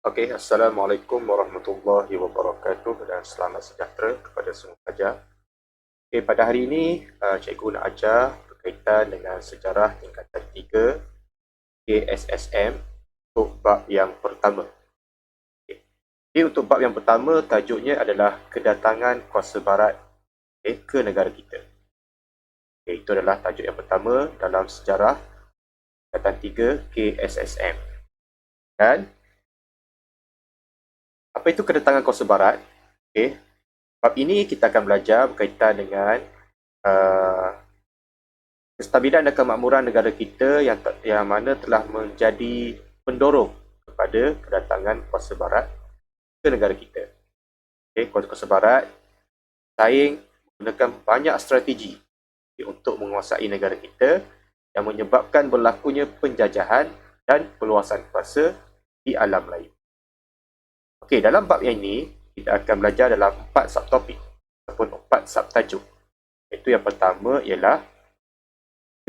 Okey, Assalamualaikum warahmatullahi wabarakatuh dan selamat sejahtera kepada semua pelajar. Okey, pada hari ini, cikgu nak ajar berkaitan dengan sejarah tingkatan 3 KSSM untuk bab yang pertama. Okey. Jadi untuk bab yang pertama, tajuknya adalah kedatangan kuasa barat ke negara kita. Okey, itu adalah tajuk yang pertama dalam sejarah tingkatan 3 KSSM. Dan apa itu kedatangan kuasa barat? Okey, bab ini kita akan belajar berkaitan dengan kestabilan dan kemakmuran negara kita yang mana telah menjadi pendorong kepada kedatangan kuasa barat ke negara kita. Okay, kuasa barat saing menggunakan banyak strategi untuk menguasai negara kita yang menyebabkan berlakunya penjajahan dan perluasan kuasa di alam lain. Okey, dalam bab yang ini kita akan belajar dalam 4 subtopik ataupun 4 subtajuk. Iaitu yang pertama ialah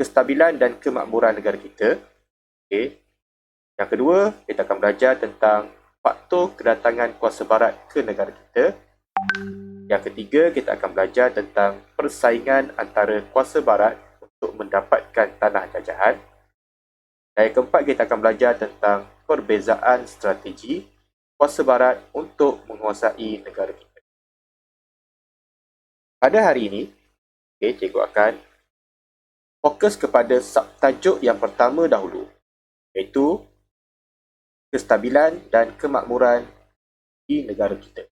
kestabilan dan kemakmuran negara kita. Okay. Yang kedua, kita akan belajar tentang faktor kedatangan kuasa barat ke negara kita. Yang ketiga, kita akan belajar tentang persaingan antara kuasa barat untuk mendapatkan tanah jajahan. Dan yang keempat, kita akan belajar tentang perbezaan strategi kuasa barat untuk menguasai negara kita. Pada hari ini, cikgu akan fokus kepada subtajuk yang pertama dahulu, iaitu kestabilan dan kemakmuran di negara kita.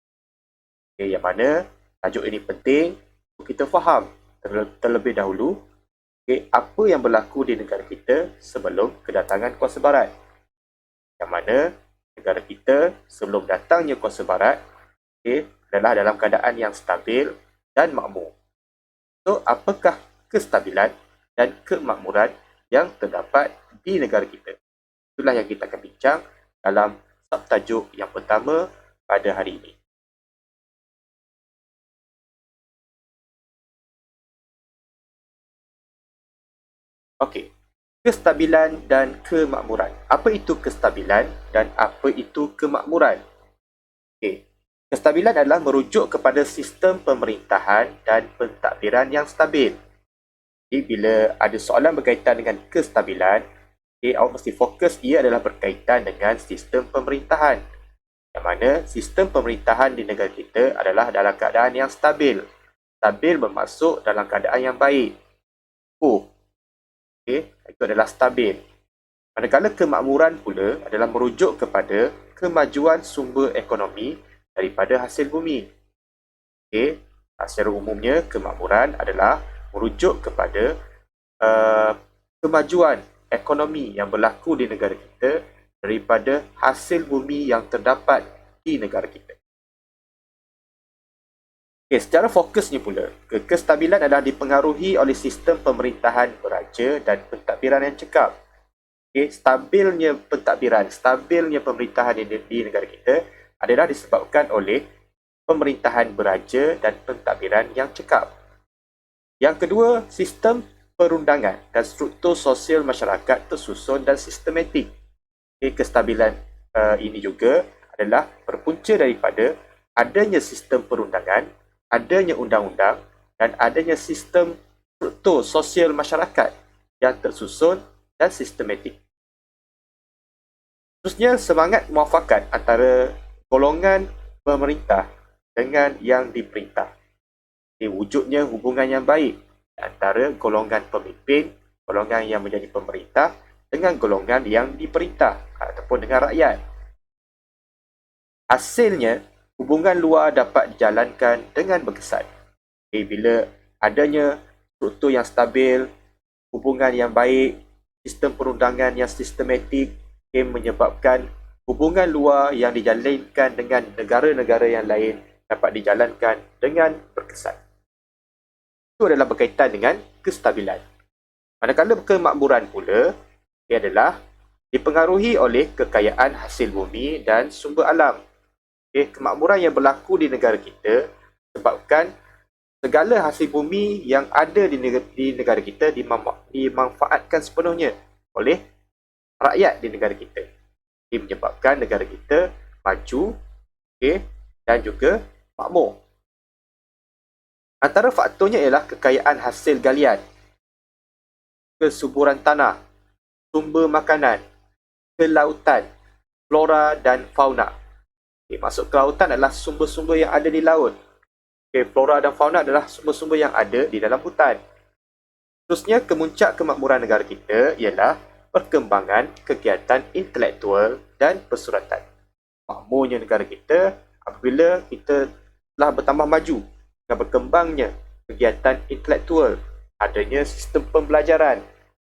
Okay, yang mana tajuk ini penting untuk kita faham terlebih dahulu apa yang berlaku di negara kita sebelum kedatangan kuasa barat. Yang mana negara kita sebelum datangnya kuasa barat adalah dalam keadaan yang stabil dan makmur. So, apakah kestabilan dan kemakmuran yang terdapat di negara kita? Itulah yang kita akan bincang dalam subtajuk yang pertama pada hari ini. Okey, kestabilan dan kemakmuran. Apa itu kestabilan dan apa itu kemakmuran? Okey, kestabilan adalah merujuk kepada sistem pemerintahan dan pentadbiran yang stabil. Jadi, bila ada soalan berkaitan dengan kestabilan, awak mesti fokus ia adalah berkaitan dengan sistem pemerintahan. Yang mana sistem pemerintahan di negara kita adalah dalam keadaan yang stabil. Stabil bermaksud dalam keadaan yang baik. Itu adalah stabil. Manakala kemakmuran pula adalah merujuk kepada kemajuan sumber ekonomi daripada hasil bumi. Secara umumnya kemakmuran adalah merujuk kepada kemajuan ekonomi yang berlaku di negara kita daripada hasil bumi yang terdapat di negara kita. Secara fokusnya pula, kestabilan adalah dipengaruhi oleh sistem pemerintahan beraja dan pentadbiran yang cekap. Stabilnya pentadbiran, stabilnya pemerintahan di negara kita adalah disebabkan oleh pemerintahan beraja dan pentadbiran yang cekap. Yang kedua, sistem perundangan dan struktur sosial masyarakat tersusun dan sistematik. Kestabilan ini juga adalah berpunca daripada adanya sistem perundangan, adanya undang-undang dan adanya sistem struktur sosial masyarakat yang tersusun dan sistematik. Terusnya, semangat muafakat antara golongan pemerintah dengan yang diperintah. Wujudnya hubungan yang baik antara golongan pemimpin, golongan yang menjadi pemerintah dengan golongan yang diperintah ataupun dengan rakyat. Hasilnya, hubungan luar dapat dijalankan dengan berkesan. Bila adanya struktur yang stabil, hubungan yang baik, sistem perundangan yang sistematik menyebabkan hubungan luar yang dijalankan dengan negara-negara yang lain dapat dijalankan dengan berkesan. Itu adalah berkaitan dengan kestabilan. Manakala kemakmuran pula, ia adalah dipengaruhi oleh kekayaan hasil bumi dan sumber alam. Kemakmuran yang berlaku di negara kita sebabkan segala hasil bumi yang ada di negara kita dimanfaatkan sepenuhnya oleh rakyat di negara kita. Ini menyebabkan negara kita maju, dan juga makmur. Antara faktornya ialah kekayaan hasil galian, kesuburan tanah, sumber makanan, kelautan, flora dan fauna. Maksud kelautan adalah sumber-sumber yang ada di laut. Flora dan fauna adalah sumber-sumber yang ada di dalam hutan. Terusnya, kemuncak kemakmuran negara kita ialah perkembangan kegiatan intelektual dan persuratan. Makmurnya negara kita apabila kita telah bertambah maju dengan berkembangnya kegiatan intelektual, adanya sistem pembelajaran,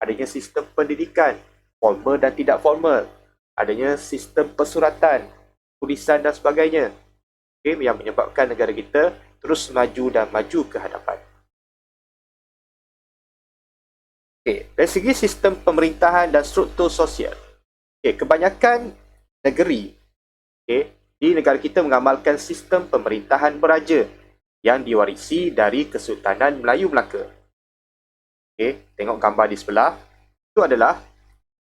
adanya sistem pendidikan, formal dan tidak formal, adanya sistem persuratan, tulisan dan sebagainya, yang menyebabkan negara kita terus maju dan maju ke hadapan. Dari segi sistem pemerintahan dan struktur sosial, kebanyakan negeri di negara kita mengamalkan sistem pemerintahan beraja yang diwarisi dari Kesultanan Melayu Melaka. Tengok gambar di sebelah. Itu adalah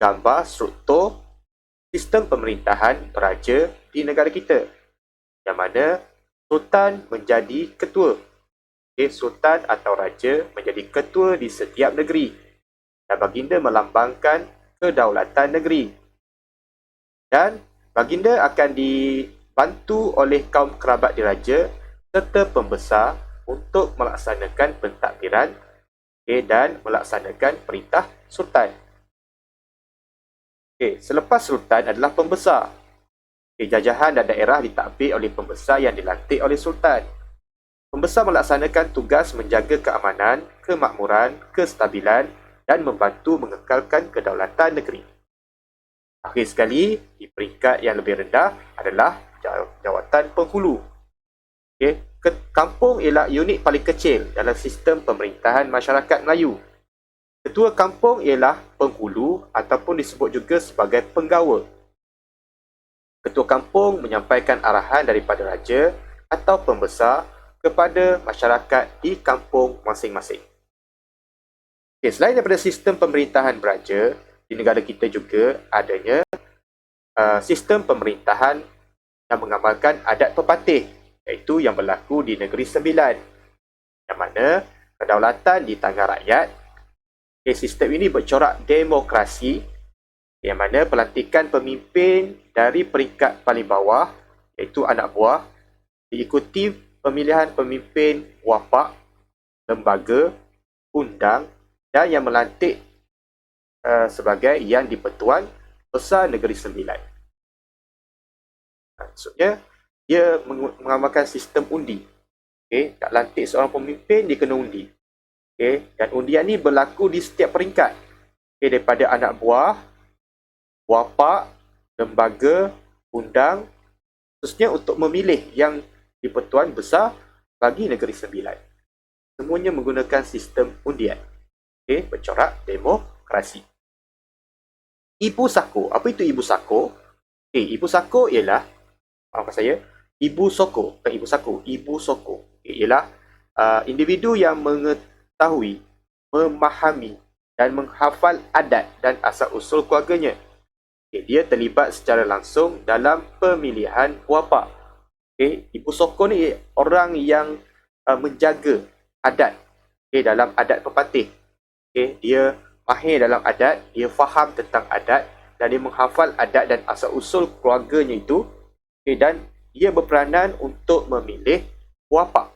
gambar struktur sistem pemerintahan beraja di negara kita, yang mana Sultan menjadi ketua. Sultan atau raja menjadi ketua di setiap negeri, dan baginda melambangkan kedaulatan negeri. Dan baginda akan dibantu oleh kaum kerabat diraja serta pembesar untuk melaksanakan pentadbiran dan melaksanakan perintah sultan. Selepas sultan adalah pembesar. Jajahan dan daerah ditadbir oleh pembesar yang dilantik oleh sultan. Pembesar melaksanakan tugas menjaga keamanan, kemakmuran, kestabilan dan membantu mengekalkan kedaulatan negeri. Akhir sekali, di peringkat yang lebih rendah adalah jawatan penghulu. Kampung ialah unit paling kecil dalam sistem pemerintahan masyarakat Melayu. Ketua kampung ialah penghulu ataupun disebut juga sebagai penggawa. Ketua kampung menyampaikan arahan daripada raja atau pembesar kepada masyarakat di kampung masing-masing. Selain daripada sistem pemerintahan beraja, di negara kita juga adanya sistem pemerintahan yang mengamalkan adat pepatih, iaitu yang berlaku di Negeri Sembilan, yang mana kedaulatan di tangan rakyat. Sistem ini bercorak demokrasi, yang mana pelantikan pemimpin dari peringkat paling bawah, iaitu anak buah, diikuti pemilihan pemimpin wapak, lembaga, undang, dan yang melantik sebagai Yang di-Pertuan Besar Negeri Sembilan. Maksudnya, dia mengamalkan sistem undi. Tak lantik seorang pemimpin, dia kena undi. Dan undian ni berlaku di setiap peringkat. Daripada anak buah, wapak, lembaga, undang, khususnya untuk memilih Yang di-Pertuan Besar bagi Negeri Sembilan. Semuanya menggunakan sistem undian. Bercorak demokrasi. Ibu Sako. Apa itu Ibu Sako? Ibu Sako ialah, maafkan saya, Ibu Soko. Bukan Ibu Sako, Ibu Soko. Ialah individu yang mengetahui, memahami dan menghafal adat dan asal-usul keluarganya. Dia terlibat secara langsung dalam pemilihan wapak. Ibu Soko ni orang yang menjaga adat dalam adat pepatih. Dia mahir dalam adat, dia faham tentang adat dan dia menghafal adat dan asal-usul keluarganya itu, dan dia berperanan untuk memilih wapak.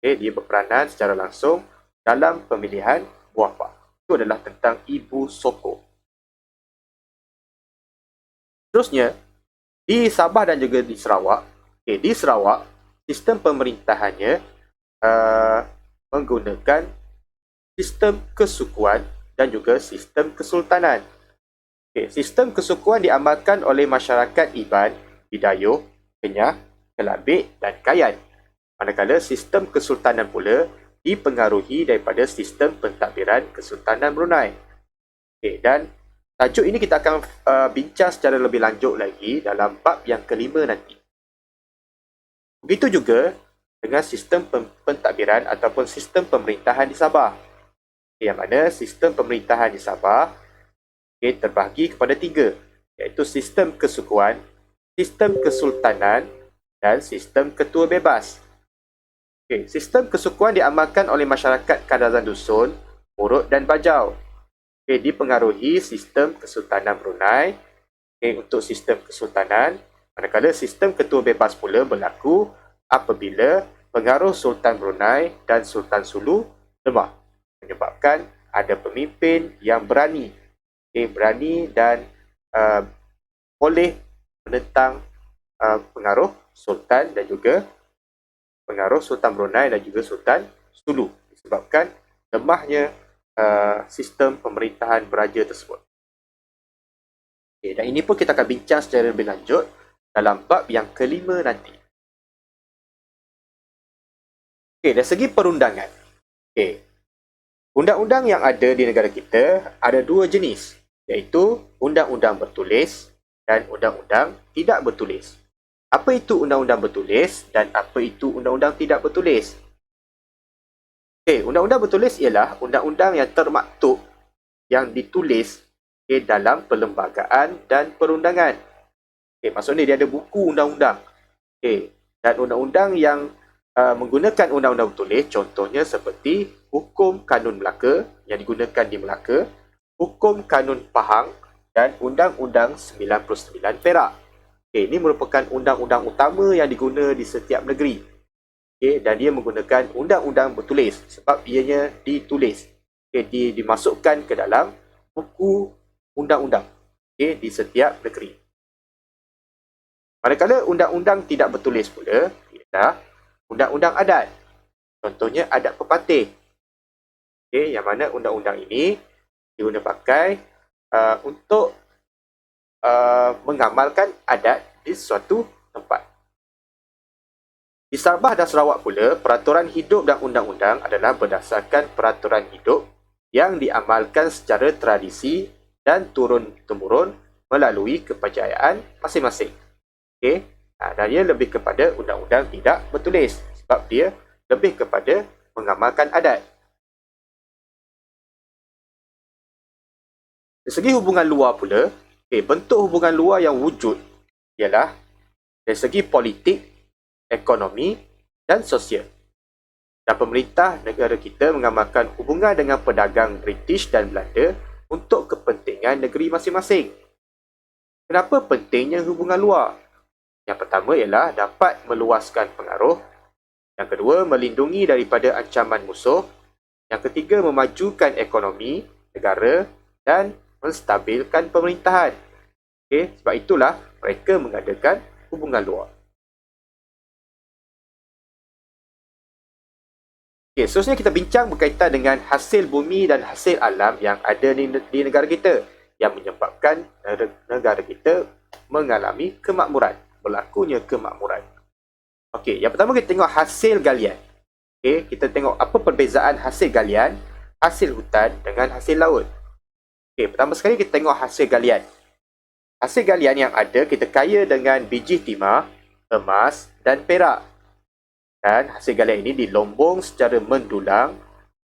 Dia berperanan secara langsung dalam pemilihan wapak. Itu adalah tentang Ibu Soko. Terusnya, di Sabah dan juga di Sarawak, di Sarawak, sistem pemerintahannya menggunakan sistem kesukuan dan juga sistem kesultanan. Sistem kesukuan diamalkan oleh masyarakat Iban, Bidayuh, Kenyah, Kelabit dan Kayan. Manakala sistem kesultanan pula dipengaruhi daripada sistem pentadbiran Kesultanan Brunei. Dan tajuk ini kita akan bincang secara lebih lanjut lagi dalam bab yang kelima nanti. Begitu juga dengan sistem pentadbiran ataupun sistem pemerintahan di Sabah. Yang mana sistem pemerintahan di Sabah terbahagi kepada 3, iaitu sistem kesukuan, sistem kesultanan dan sistem ketua bebas. Sistem kesukuan diamalkan oleh masyarakat Kadazan Dusun, Murut dan Bajau. Dipengaruhi sistem Kesultanan Brunei. Untuk sistem kesultanan, manakala sistem ketua bebas pula berlaku apabila pengaruh Sultan Brunei dan Sultan Sulu lemah, menyebabkan ada pemimpin yang berani, berani dan boleh menentang pengaruh Sultan dan juga pengaruh Sultan Brunei dan juga Sultan Sulu disebabkan lemahnya sistem pemerintahan beraja tersebut. Dan ini pun kita akan bincang secara lebih lanjut dalam bab yang kelima nanti. Dari segi perundangan. Undang-undang yang ada di negara kita ada dua jenis, iaitu undang-undang bertulis dan undang-undang tidak bertulis. Apa itu undang-undang bertulis dan apa itu undang-undang tidak bertulis? Undang-undang bertulis ialah undang-undang yang termaktub yang ditulis dalam perlembagaan dan perundangan. Maksudnya dia ada buku undang-undang. Dan undang-undang yang menggunakan undang-undang bertulis, contohnya seperti Hukum Kanun Melaka yang digunakan di Melaka, Hukum Kanun Pahang dan Undang-Undang 99 Perak. Ini merupakan undang-undang utama yang diguna di setiap negeri. Dan dia menggunakan undang-undang bertulis sebab ianya ditulis. Dimasukkan ke dalam buku undang-undang di setiap negeri. Manakala undang-undang tidak bertulis pula ialah undang-undang adat. Contohnya adat pepatih. Yang mana undang-undang ini diguna pakai untuk mengamalkan adat di suatu tempat. Di Sabah dan Sarawak pula, peraturan hidup dan undang-undang adalah berdasarkan peraturan hidup yang diamalkan secara tradisi dan turun-temurun melalui kepercayaan masing-masing. Dan dia lebih kepada undang-undang tidak bertulis sebab dia lebih kepada mengamalkan adat. Dari segi hubungan luar pula, bentuk hubungan luar yang wujud ialah dari segi politik, ekonomi dan sosial. Dan pemerintah negara kita mengamalkan hubungan dengan pedagang British dan Belanda untuk kepentingan negeri masing-masing. Kenapa pentingnya hubungan luar? Yang pertama ialah dapat meluaskan pengaruh. Yang kedua, melindungi daripada ancaman musuh. Yang ketiga, memajukan ekonomi negara dan menstabilkan pemerintahan. Sebab itulah mereka mengadakan hubungan luar. Seterusnya kita bincang berkaitan dengan hasil bumi dan hasil alam yang ada di negara kita yang menyebabkan negara kita mengalami kemakmuran, berlakunya kemakmuran. Yang pertama kita tengok hasil galian. Kita tengok apa perbezaan hasil galian, hasil hutan dengan hasil laut. Pertama sekali kita tengok hasil galian. Hasil galian yang ada kita kaya dengan biji timah, emas dan perak. Dan hasil galian ini dilombong secara mendulang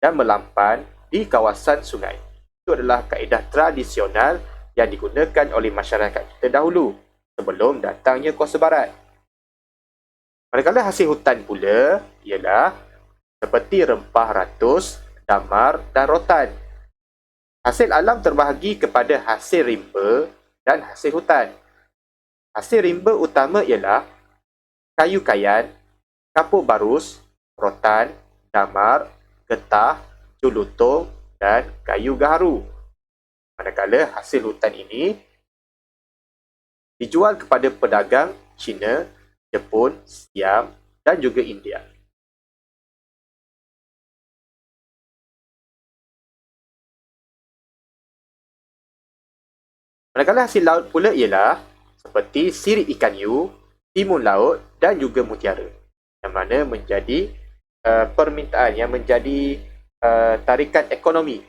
dan melampan di kawasan sungai. Itu adalah kaedah tradisional yang digunakan oleh masyarakat kita dahulu sebelum datangnya kuasa barat. Manakala hasil hutan pula ialah seperti rempah ratus, damar dan rotan. Hasil alam terbahagi kepada hasil rimba dan hasil hutan. Hasil rimba utama ialah kayu kayan, kapur barus, rotan, damar, getah, julutong dan kayu gaharu. Manakala hasil hutan ini dijual kepada pedagang Cina, Jepun, Siam dan juga India. Manakala hasil laut pula ialah seperti sirip ikan hiu, timun laut dan juga mutiara. Yang mana menjadi permintaan, yang menjadi tarikan ekonomi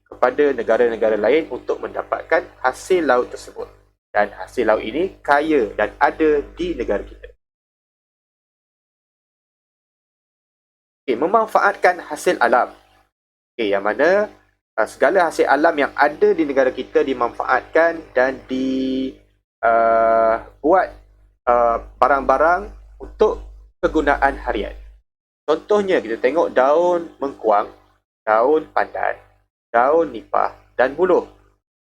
kepada negara-negara lain untuk mendapatkan hasil laut tersebut. Dan hasil laut ini kaya dan ada di negara kita. Memanfaatkan hasil alam. Yang mana segala hasil alam yang ada di negara kita dimanfaatkan dan buat barang-barang untuk kegunaan harian. Contohnya kita tengok daun mengkuang, daun pandan, daun nipah dan buluh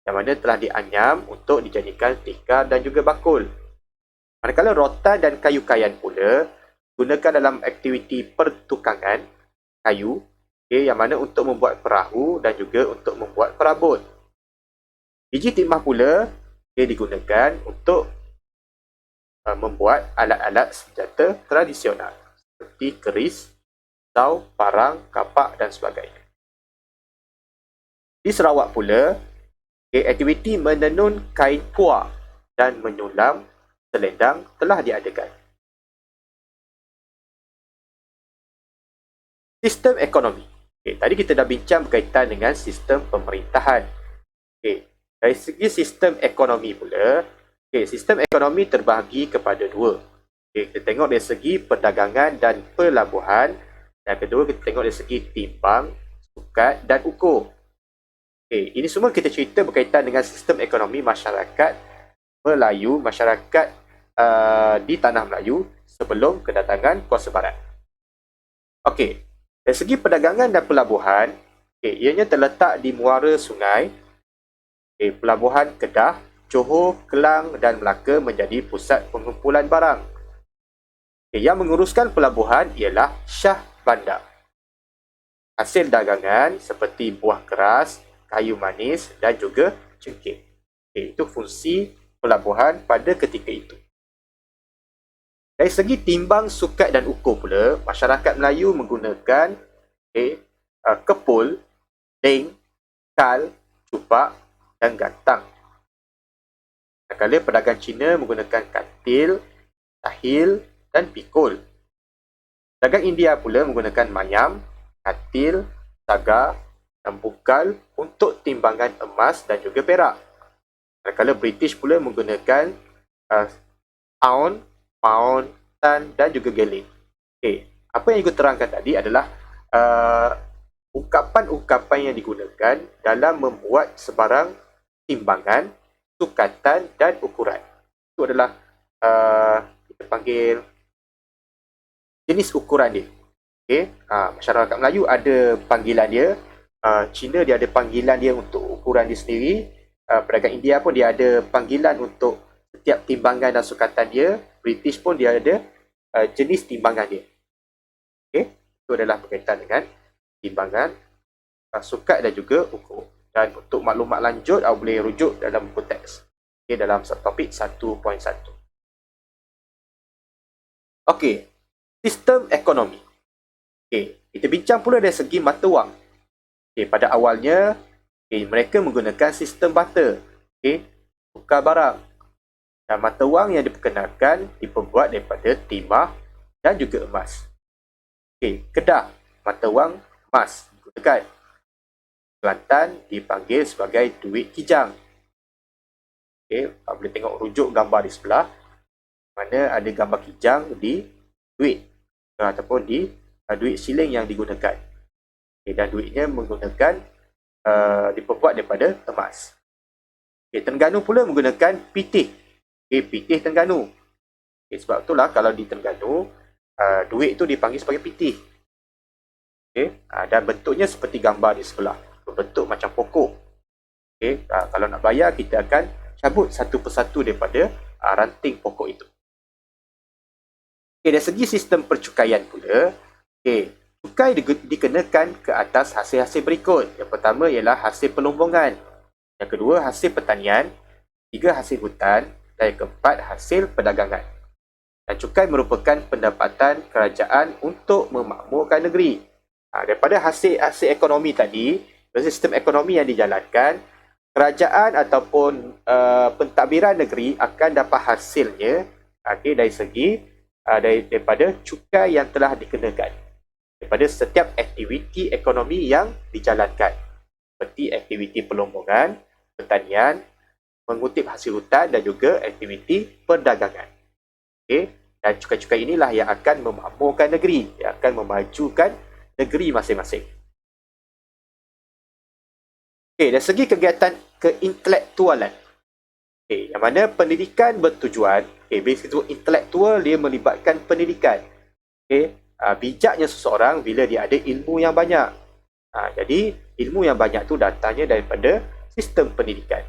yang mana telah dianyam untuk dijadikan tikar dan juga bakul. Manakala rotan dan kayu kayan pula gunakan dalam aktiviti pertukangan kayu, yang mana untuk membuat perahu dan juga untuk membuat perabot. Biji timah pula digunakan untuk membuat alat-alat senjata tradisional seperti keris, pisau, parang, kapak dan sebagainya. Di Sarawak pula, aktiviti menenun kain puak dan menyulam selendang telah diadakan. Sistem ekonomi. Tadi kita dah bincang berkaitan dengan sistem pemerintahan. Dari segi sistem ekonomi pula, sistem ekonomi terbahagi kepada dua. Kita tengok dari segi perdagangan dan pelabuhan. Yang kedua, kita tengok dari segi timbang, sukat dan ukur. Ini semua kita cerita berkaitan dengan sistem ekonomi masyarakat Melayu, masyarakat di Tanah Melayu sebelum kedatangan Kuasa Barat. Dari segi perdagangan dan pelabuhan, ianya terletak di muara sungai. Pelabuhan Kedah, Johor, Kelang dan Melaka menjadi pusat pengumpulan barang. Yang menguruskan pelabuhan ialah Shah Bandar. Hasil dagangan seperti buah keras, kayu manis dan juga cengkeh. Itu fungsi pelabuhan pada ketika itu. Dari segi timbang, sukat dan ukur pula, masyarakat Melayu menggunakan kepul, leng, kal, cupak dan gantang. Manakala pedagang Cina menggunakan katil, tahil dan pikul. Pedagang India pula menggunakan mayam, katil, sagar dan bukal untuk timbangan emas dan juga perak. Manakala British pula menggunakan ounce, pound, tan dan juga gelin. Apa yang saya terangkan tadi adalah ungkapan-ungkapan yang digunakan dalam membuat sebarang timbangan, sukatan dan ukuran. Itu adalah kita panggil jenis ukuran dia. Masyarakat Melayu ada panggilan dia, Cina dia ada panggilan dia untuk ukuran dia sendiri, pedagang India pun dia ada panggilan untuk setiap timbangan dan sukatan dia, British pun dia ada jenis timbangan dia. Itu adalah berkaitan dengan timbangan, sukat dan juga ukur. Dan untuk maklumat lanjut, boleh rujuk dalam buku teks. Dalam subtopik 1.1. Sistem ekonomi. Kita bincang pula dari segi mata wang. Pada awalnya, mereka menggunakan sistem barter. Tukar barang. Dan mata wang yang diperkenalkan diperbuat daripada timah dan juga emas. Kedah, mata wang emas digunakan. Kelantan dipanggil sebagai duit kijang. Boleh tengok rujuk gambar di sebelah, mana ada gambar kijang di duit ataupun di duit siling yang digunakan. Dan duitnya menggunakan diperbuat daripada emas. Terengganu pula menggunakan pitih. Pitih Terengganu. Sebab itulah kalau di Terengganu duit itu dipanggil sebagai pitih. Dan bentuknya seperti gambar di sebelah, berbentuk macam pokok. Kalau nak bayar, kita akan cabut satu persatu daripada ranting pokok itu. Dari segi sistem percukaian pula, cukai dikenakan ke atas hasil-hasil berikut. Yang pertama ialah hasil pelombongan. Yang kedua, hasil pertanian. Tiga, hasil hutan. Dan yang keempat, hasil perdagangan. Dan cukai merupakan pendapatan kerajaan untuk memakmurkan negeri. Daripada hasil ekonomi tadi, sistem ekonomi yang dijalankan, kerajaan ataupun pentadbiran negeri akan dapat hasilnya dari segi daripada cukai yang telah dikenakan daripada setiap aktiviti ekonomi yang dijalankan, seperti aktiviti pelombongan, pertanian, mengutip hasil hutan dan juga aktiviti perdagangan. Dan cukai-cukai inilah yang akan memakmurkan negeri, yang akan memajukan negeri masing-masing. Dari segi kegiatan keintelektualan, Yang mana pendidikan bertujuan, basically intelektual dia melibatkan pendidikan. Bijaknya seseorang bila dia ada ilmu yang banyak. Jadi ilmu yang banyak tu datangnya daripada sistem pendidikan.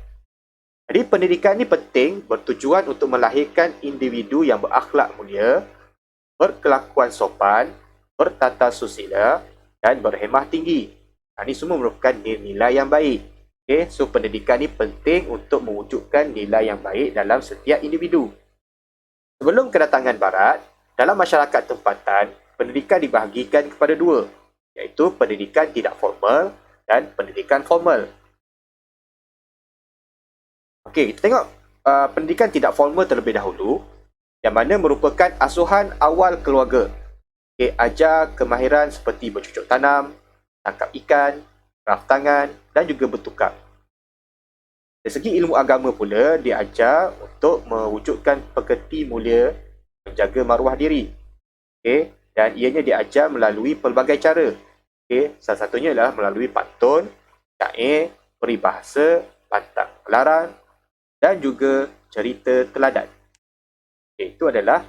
Jadi pendidikan ni penting bertujuan untuk melahirkan individu yang berakhlak mulia, berkelakuan sopan, bertata susila dan berhemah tinggi. Ini semua merupakan nilai yang baik. So pendidikan ni penting untuk mewujudkan nilai yang baik dalam setiap individu. Sebelum kedatangan Barat, dalam masyarakat tempatan, pendidikan dibahagikan kepada dua, iaitu pendidikan tidak formal dan pendidikan formal. Kita tengok pendidikan tidak formal terlebih dahulu, yang mana merupakan asuhan awal keluarga. Ajar kemahiran seperti bercucuk tanam, tangkap ikan, raf tangan dan juga bertukar. Dari segi ilmu agama pula, diajar untuk mewujudkan pekerti mulia, menjaga maruah diri. Dan ianya diajar melalui pelbagai cara. Salah satunya adalah melalui pantun, syair, peribahasa, pantang larang dan juga cerita teladan. Itu adalah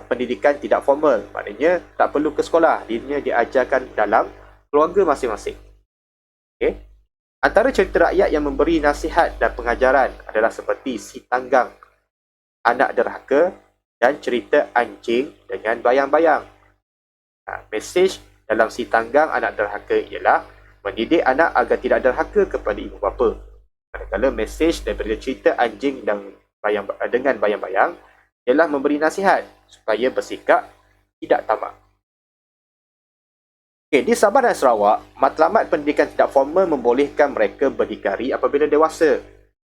pendidikan tidak formal. Maknanya tak perlu ke sekolah. Dia diajarkan dalam keluarga masing-masing. Antara cerita rakyat yang memberi nasihat dan pengajaran adalah seperti Si Tanggang, Anak Derhaka dan cerita Anjing dengan Bayang-Bayang. Mesej dalam Si Tanggang, Anak Derhaka ialah mendidik anak agar tidak derhaka kepada ibu bapa. Manakala mesej daripada cerita Anjing dan dengan Bayang-Bayang ialah memberi nasihat supaya bersikap tidak tamak. Di Sabah dan Sarawak, matlamat pendidikan tidak formal membolehkan mereka berdikari apabila dewasa.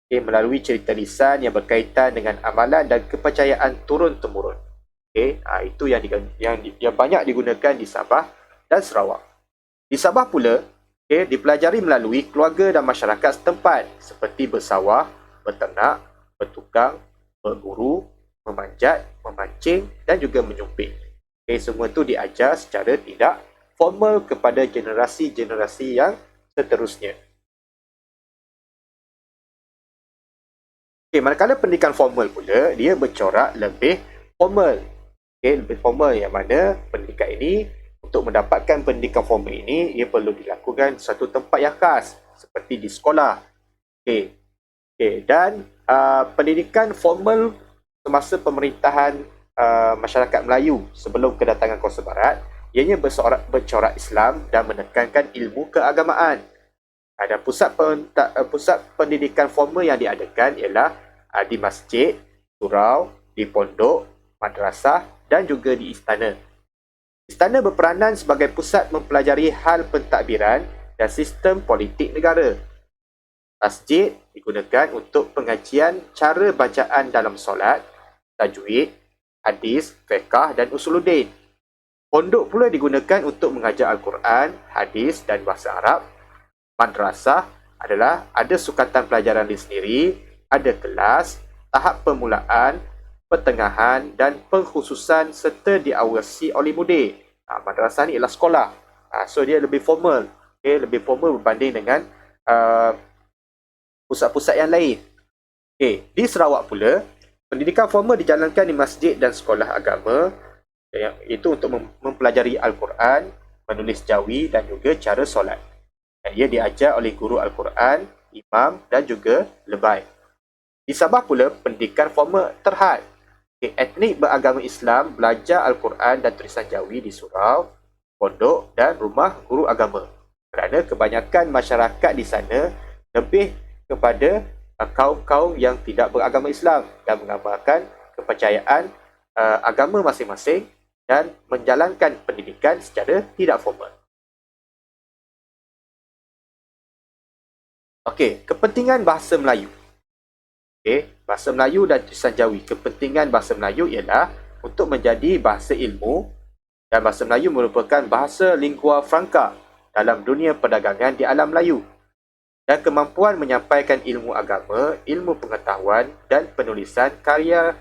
Melalui cerita lisan yang berkaitan dengan amalan dan kepercayaan turun-temurun. Itu yang banyak digunakan di Sabah dan Sarawak. Di Sabah pula, dipelajari melalui keluarga dan masyarakat setempat seperti bersawah, berternak, bertukang, berburu, memanjat, memancing dan juga menyumpit. Semua itu diajar secara tidak formal kepada generasi-generasi yang seterusnya. Manakala pendidikan formal pula, dia bercorak lebih formal. Lebih formal yang mana pendidikan ini, untuk mendapatkan pendidikan formal ini, ia perlu dilakukan satu tempat yang khas, seperti di sekolah. Dan pendidikan formal semasa pemerintahan masyarakat Melayu sebelum kedatangan Kuasa Barat, ianya bercorak Islam dan menekankan ilmu keagamaan. Dan pusat pendidikan formal yang diadakan ialah di masjid, surau, di pondok, madrasah dan juga di istana. Istana berperanan sebagai pusat mempelajari hal pentadbiran dan sistem politik negara. Masjid digunakan untuk pengajian cara bacaan dalam solat, tajwid, hadis, fiqh dan usuluddin. Pondok pula digunakan untuk mengajar Al-Quran, hadis dan bahasa Arab. Madrasah adalah ada sukatan pelajaran di sendiri, ada kelas, tahap permulaan, pertengahan dan pengkhususan serta diawasi oleh mudir. Madrasah ni ialah sekolah. So dia lebih formal. Lebih formal berbanding dengan pusat-pusat yang lain. Di Sarawak pula, pendidikan formal dijalankan di masjid dan sekolah agama, iaitu untuk mempelajari Al-Quran, menulis jawi dan juga cara solat. Ia diajar oleh guru Al-Quran, imam dan juga lebay. Di Sabah pula, pendidikan formal terhad. Etnik beragama Islam belajar Al-Quran dan tulisan jawi di surau, pondok dan rumah guru agama. Kerana kebanyakan masyarakat di sana lebih kepada kaum-kaum yang tidak beragama Islam dan mengamalkan kepercayaan agama masing-masing dan menjalankan pendidikan secara tidak formal. Kepentingan bahasa Melayu. Bahasa Melayu dan tulisan jawi. Kepentingan bahasa Melayu ialah untuk menjadi bahasa ilmu, dan bahasa Melayu merupakan bahasa lingua franca dalam dunia perdagangan di alam Melayu. Dan kemampuan menyampaikan ilmu agama, ilmu pengetahuan dan penulisan karya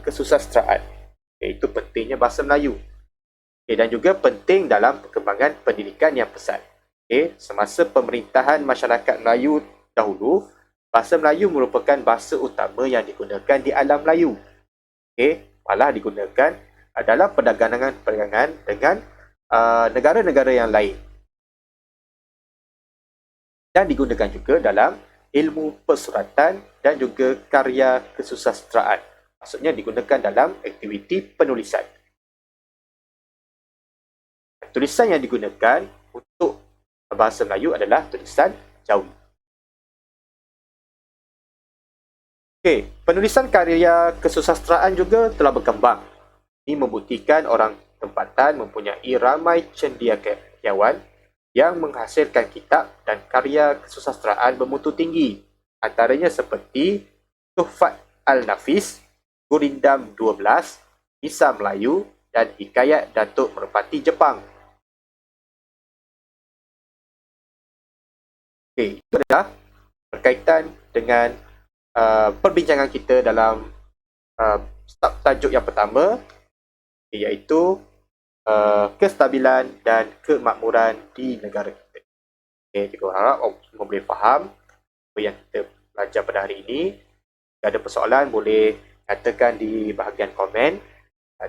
kesusastraan. Itu pentingnya bahasa Melayu. Dan juga penting dalam perkembangan pendidikan yang pesat. Semasa pemerintahan masyarakat Melayu dahulu, bahasa Melayu merupakan bahasa utama yang digunakan di alam Melayu. Malah digunakan dalam perdagangan dengan negara-negara yang lain. Dan digunakan juga dalam ilmu persuratan dan juga karya kesusasteraan. Maksudnya digunakan dalam aktiviti penulisan. Tulisan yang digunakan untuk bahasa Melayu adalah tulisan Jawi. Penulisan karya kesusasteraan juga telah berkembang. Ini membuktikan orang tempatan mempunyai ramai cendekiawan yang menghasilkan kitab dan karya kesusasteraan bermutu tinggi. Antaranya seperti Tuhfat Al-Nafis, Gurindam 12, Kisah Melayu dan Hikayat Datuk Merpati Jepang. Itu adalah berkaitan dengan perbincangan kita dalam tajuk yang pertama, iaitu kestabilan dan kemakmuran di negara kita. Kita harap semua boleh faham apa yang kita belajar pada hari ini. Jika ada persoalan, boleh katakan di bahagian komen,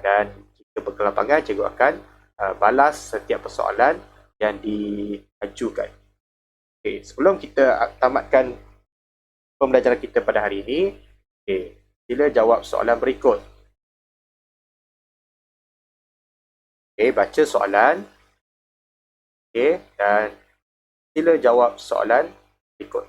dan jika berkelapangan, cikgu akan balas setiap persoalan yang diajukan. Sebelum kita tamatkan pembelajaran kita pada hari ini, sila jawab soalan berikut. Baca soalan, dan sila jawab soalan berikut.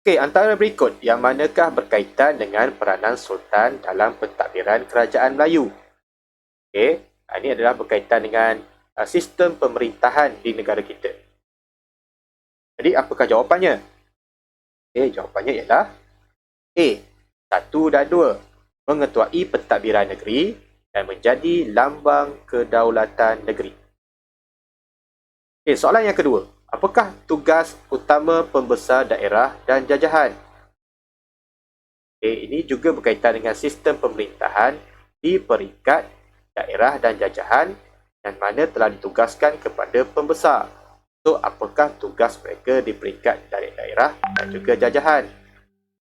Antara berikut yang manakah berkaitan dengan peranan Sultan dalam pentadbiran kerajaan Melayu? Ini adalah berkaitan dengan sistem pemerintahan di negara kita. Jadi, apakah jawapannya? Jawapannya ialah A. 1 dan 2. Mengetuai pentadbiran negeri dan menjadi lambang kedaulatan negeri. Soalan yang kedua. Apakah tugas utama pembesar daerah dan jajahan? Ini juga berkaitan dengan sistem pemerintahan di peringkat daerah dan jajahan yang mana telah ditugaskan kepada pembesar. So, apakah tugas mereka di peringkat daerah dan juga jajahan?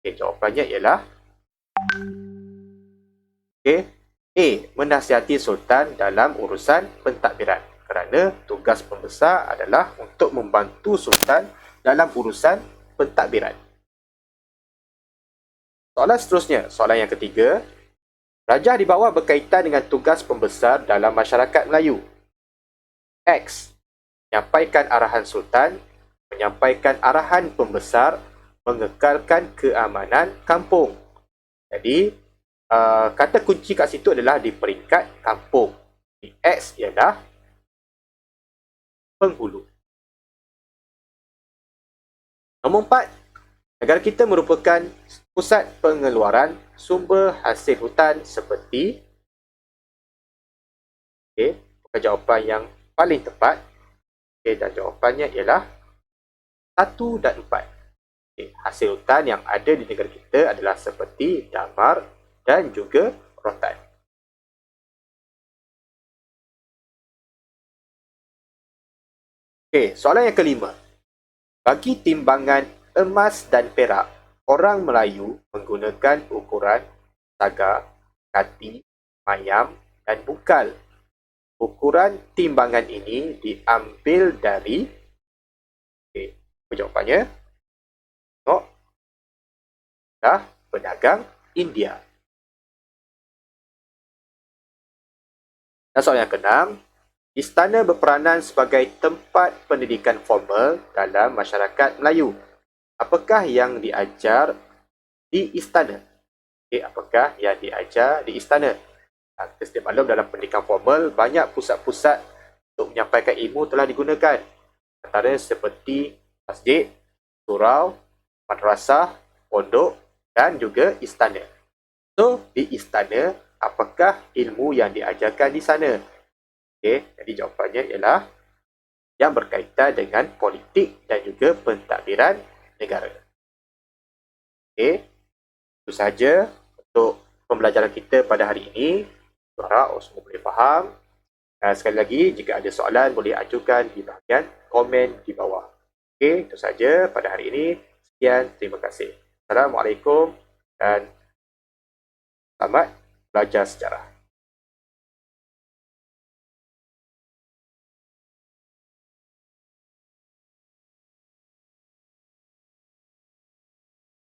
Jawapannya ialah A. Menasihati Sultan dalam urusan pentadbiran. Kerana tugas pembesar adalah untuk membantu Sultan dalam urusan pentadbiran. Soalan seterusnya, soalan yang ketiga. Rajah di bawah berkaitan dengan tugas pembesar dalam masyarakat Melayu. X. Menyampaikan arahan Sultan, menyampaikan arahan pembesar, mengekalkan keamanan kampung. Jadi, kata kunci kat situ adalah di peringkat kampung. X ialah penghulu. Nombor 4. Negara kita merupakan pusat pengeluaran sumber hasil hutan seperti bukan jawapan yang paling tepat. Dan jawapannya ialah 1 dan 4. Hasil hutan yang ada di negara kita adalah seperti damar dan juga rotan. Soalan yang kelima. Bagi timbangan emas dan perak, orang Melayu menggunakan ukuran saga, kati, mayam dan bungkal. Ukuran timbangan ini diambil dari jawapannya pedagang India. Dan soalan yang keenam. Istana berperanan sebagai tempat pendidikan formal dalam masyarakat Melayu. Apakah yang diajar di istana? Apakah yang diajar di istana? Kita sedia maklum dalam pendidikan formal, banyak pusat-pusat untuk menyampaikan ilmu telah digunakan. Antara seperti masjid, surau, madrasah, pondok dan juga istana. So, di istana, apakah ilmu yang diajarkan di sana? Jadi jawapannya ialah yang berkaitan dengan politik dan juga pentadbiran negara. Okey, itu sahaja untuk pembelajaran kita pada hari ini. Harap semua boleh faham. Sekali lagi, jika ada soalan boleh ajukan di bahagian komen di bawah. Okey, itu sahaja pada hari ini. Sekian, terima kasih. Assalamualaikum dan selamat belajar sejarah.